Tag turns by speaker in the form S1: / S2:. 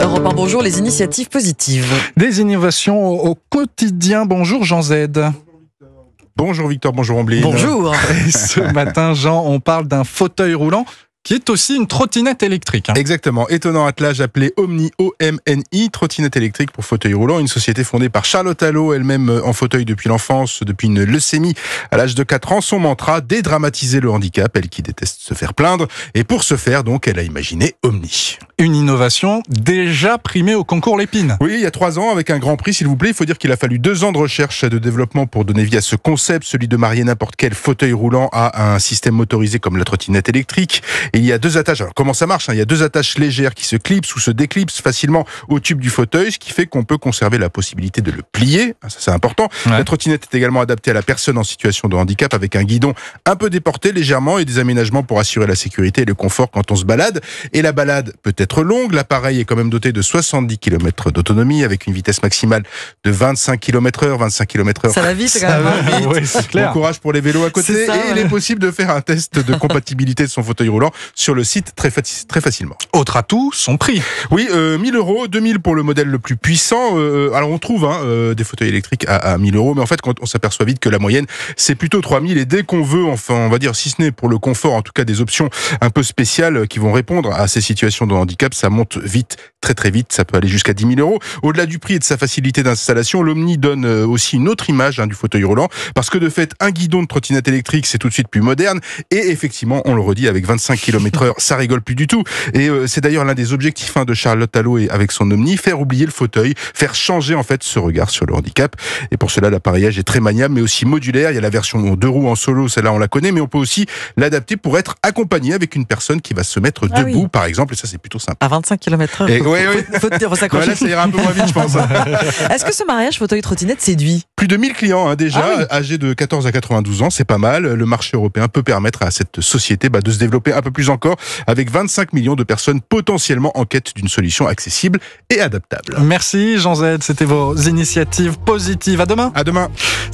S1: Europe 1, bonjour, les initiatives positives.
S2: Des innovations au quotidien. Bonjour Jean Z.
S3: Bonjour Victor, bonjour Ambline.
S1: Bonjour.
S2: Et ce matin, Jean, on parle d'un fauteuil roulant qui est aussi une trottinette électrique.
S3: Exactement, étonnant attelage appelé Omni, O-M-N-I, trottinette électrique pour fauteuil roulant, une société fondée par Charlotte Allo, elle-même en fauteuil depuis l'enfance, depuis une leucémie à l'âge de 4 ans. Son mantra, dédramatiser le handicap, elle qui déteste se faire plaindre. Et pour ce faire, donc, elle a imaginé Omni.
S2: Une innovation déjà primée au concours Lépine.
S3: Oui, il y a 3 ans, avec un grand prix, s'il vous plaît. Il faut dire qu'il a fallu 2 ans de recherche et de développement pour donner vie à ce concept, celui de marier n'importe quel fauteuil roulant à un système motorisé comme la trottinette électrique. Et il y a 2 attaches. Alors, comment ça marche, hein? Il y a 2 attaches légères qui se clipsent ou se déclipsent facilement au tube du fauteuil, ce qui fait qu'on peut conserver la possibilité de le plier. Ça, c'est important.
S2: Ouais.
S3: La trottinette est également adaptée à la personne en situation de handicap avec un guidon un peu déporté légèrement et des aménagements pour assurer la sécurité et le confort quand on se balade. Et la balade peut être longue. L'appareil est quand même doté de 70 km d'autonomie avec une vitesse maximale de 25 km/h. 25 km/h.
S1: Ça va vite quand même.
S2: Oui, c'est clair.
S3: Bon courage pour les vélos à côté.
S1: C'est ça,
S3: et il
S1: ouais.
S3: est possible de faire un test de compatibilité de son fauteuil roulant sur le site très facilement.
S2: Autre atout, son prix.
S3: Oui, 1000 €, 2000 pour le modèle le plus puissant. Alors on trouve des fauteuils électriques à 1000 €, mais en fait quand on s'aperçoit vite que la moyenne c'est plutôt 3000, et dès qu'on veut, enfin on va dire, si ce n'est pour le confort, en tout cas des options un peu spéciales qui vont répondre à ces situations de handicap, ça monte vite, très vite, ça peut aller jusqu'à 10 000 €. Au-delà du prix et de sa facilité d'installation, l'Omni donne aussi une autre image du fauteuil roulant, parce que de fait, un guidon de trottinette électrique, c'est tout de suite plus moderne, et effectivement, on le redit, avec 25 km/h, ça rigole plus du tout. Et c'est d'ailleurs l'un des objectifs de Charlotte Allo et avec son Omni, faire oublier le fauteuil, faire changer en fait ce regard sur le handicap. Et pour cela, l'appareillage est très maniable, mais aussi modulaire. Il y a la version 2 roues en solo, celle-là on la connaît, mais on peut aussi l'adapter pour être accompagné avec une personne qui va se mettre debout, par exemple, et ça c'est plutôt sympa.
S1: À 25 km/h.
S3: Et
S1: Faut s'accrocher.
S3: Voilà, ça ira un peu moins vite, je pense.
S1: Est-ce que ce mariage fauteuil-trottinette séduit?
S3: Plus de 1000 clients déjà,
S1: Ah oui.
S3: âgés de 14 à 92 ans, c'est pas mal. Le marché européen peut permettre à cette société de se développer un peu plus encore, avec 25 millions de personnes potentiellement en quête d'une solution accessible et adaptable.
S2: Merci Jean Z, c'était vos initiatives positives. À demain.
S3: À demain.